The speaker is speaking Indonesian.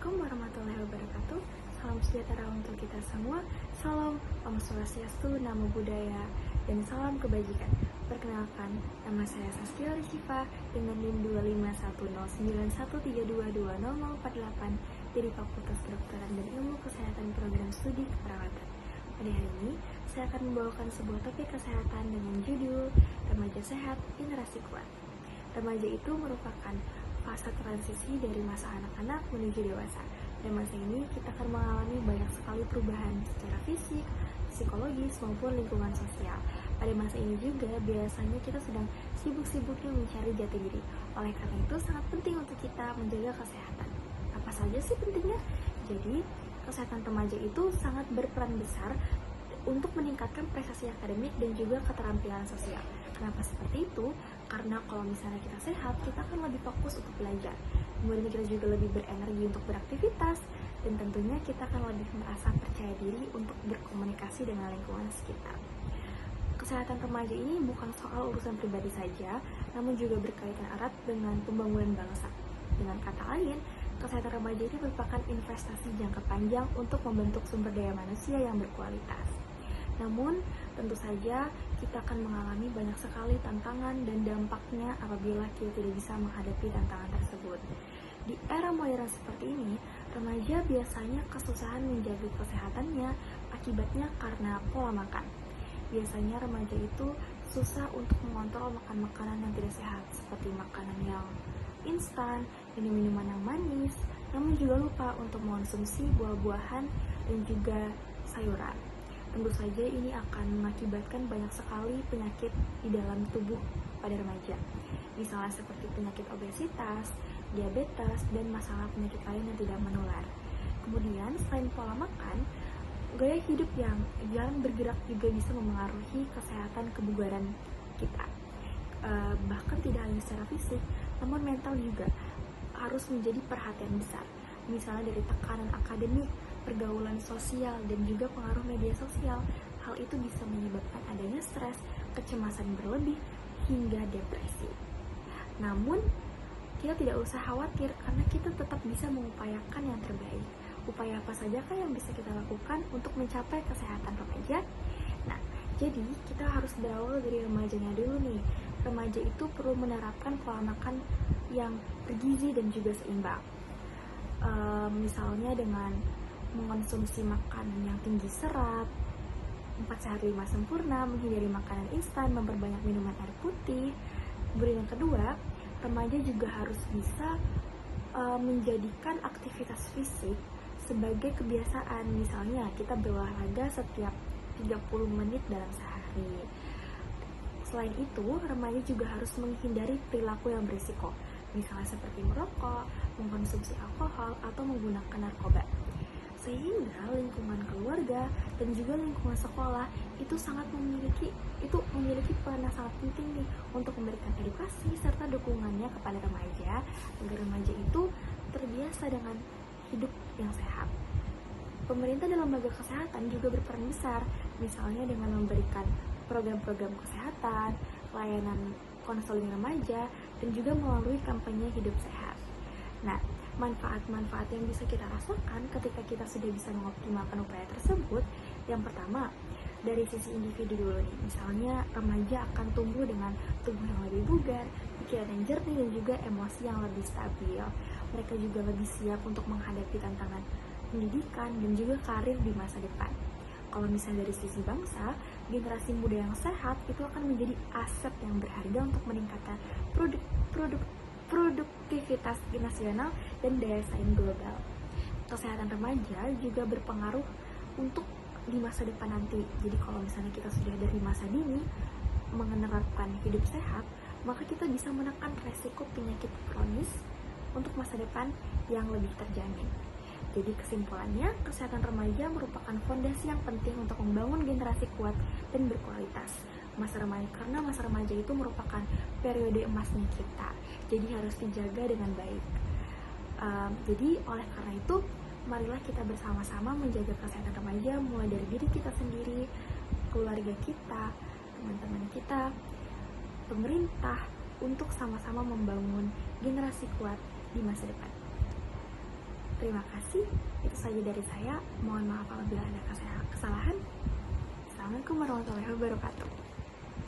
Assalamualaikum warahmatullahi wabarakatuh. Salam sejahtera untuk kita semua. Salam Om Swastiastu, Namo Buddhaya, dan salam kebajikan. Perkenalkan, nama saya Saskia Rishifa dengan NIM 2510913220048 dari Fakultas Kedokteran dan Ilmu Kesehatan Program Studi Keperawatan. Pada hari ini, saya akan membawakan sebuah topik kesehatan dengan judul Remaja Sehat, Generasi Kuat. Remaja itu merupakan fase transisi dari masa anak-anak menuju dewasa. Pada masa ini kita akan mengalami banyak sekali perubahan secara fisik, psikologis, maupun lingkungan sosial. Pada masa ini juga biasanya kita sedang sibuk-sibuknya mencari jati diri. Oleh karena itu sangat penting untuk kita menjaga kesehatan. Apa saja sih pentingnya? Jadi kesehatan remaja itu sangat berperan besar untuk meningkatkan prestasi akademik dan juga keterampilan sosial. Kenapa seperti itu? Karena kalau misalnya kita sehat, kita akan lebih fokus untuk belajar. Kemudian kita juga lebih berenergi untuk beraktivitas, dan tentunya kita akan lebih merasa percaya diri untuk berkomunikasi dengan lingkungan sekitar. Kesehatan remaja ini bukan soal urusan pribadi saja, namun juga berkaitan erat dengan pembangunan bangsa. Dengan kata lain, kesehatan remaja ini merupakan investasi jangka panjang untuk membentuk sumber daya manusia yang berkualitas. Namun, tentu saja kita akan mengalami banyak sekali tantangan dan dampaknya apabila kita tidak bisa menghadapi tantangan tersebut. Di era modern seperti ini, remaja biasanya kesusahan menjaga kesehatannya akibatnya karena pola makan. Biasanya remaja itu susah untuk mengontrol makan makanan yang tidak sehat, seperti makanan yang instan, minum-minuman yang manis, namun juga lupa untuk mengonsumsi buah-buahan dan juga sayuran. Tentu saja ini akan mengakibatkan banyak sekali penyakit di dalam tubuh pada remaja. Misalnya seperti penyakit obesitas, diabetes, dan masalah penyakit lain yang tidak menular. Kemudian selain pola makan, gaya hidup yang jarang bergerak juga bisa memengaruhi kesehatan kebugaran kita. Bahkan tidak hanya secara fisik, namun mental juga harus menjadi perhatian besar. Misalnya dari tekanan akademik, pergaulan sosial, dan juga pengaruh media sosial. Hal itu bisa menyebabkan adanya stres, kecemasan berlebih, hingga depresi. Namun, kita tidak usah khawatir karena kita tetap bisa mengupayakan yang terbaik. Upaya apa sajakah yang bisa kita lakukan untuk mencapai kesehatan remaja? Nah, jadi kita harus berawal dari remajanya dulu nih. Remaja itu perlu menerapkan pola makan yang bergizi dan juga seimbang. Misalnya dengan mengonsumsi makanan yang tinggi serat, 4 sehat 5 sempurna, menghindari makanan instan, memperbanyak minuman air putih. Kemudian yang kedua, remaja juga harus bisa menjadikan aktivitas fisik sebagai kebiasaan. Misalnya kita berolahraga setiap 30 menit dalam sehari. Selain itu, remaja juga harus menghindari perilaku yang berisiko, misalnya seperti merokok, mengkonsumsi alkohol, atau menggunakan narkoba. Sehingga lingkungan keluarga dan juga lingkungan sekolah itu memiliki peran yang sangat penting nih untuk memberikan edukasi serta dukungannya kepada remaja agar remaja itu terbiasa dengan hidup yang sehat. Pemerintah dan lembaga kesehatan juga berperan besar, misalnya dengan memberikan program-program kesehatan, layanan konseling remaja, dan juga melalui kampanye hidup sehat. Nah, manfaat-manfaat yang bisa kita rasakan ketika kita sudah bisa mengoptimalkan upaya tersebut, yang pertama, dari sisi individu dulu nih, misalnya remaja akan tumbuh dengan tubuh yang lebih bugar, pikiran yang jernih, dan juga emosi yang lebih stabil. Mereka juga lebih siap untuk menghadapi tantangan pendidikan dan juga karir di masa depan. Kalau misalnya dari sisi bangsa, generasi muda yang sehat itu akan menjadi aset yang berharga untuk meningkatkan produktivitas nasional dan daya saing global. Kesehatan remaja juga berpengaruh untuk di masa depan nanti. Jadi kalau misalnya kita sudah dari masa dini menerapkan hidup sehat, maka kita bisa menekan resiko penyakit kronis untuk masa depan yang lebih terjamin. Jadi kesimpulannya, kesehatan remaja merupakan fondasi yang penting untuk membangun generasi kuat dan berkualitas. Karena masa remaja itu merupakan periode emasnya kita, jadi harus dijaga dengan baik. Jadi oleh karena itu, marilah kita bersama-sama menjaga kesehatan remaja mulai dari diri kita sendiri, keluarga kita, teman-teman kita, pemerintah, untuk sama-sama membangun generasi kuat di masa depan. Terima kasih, itu saja dari saya. Mohon maaf apabila ada kesalahan. Assalamualaikum warahmatullahi wabarakatuh.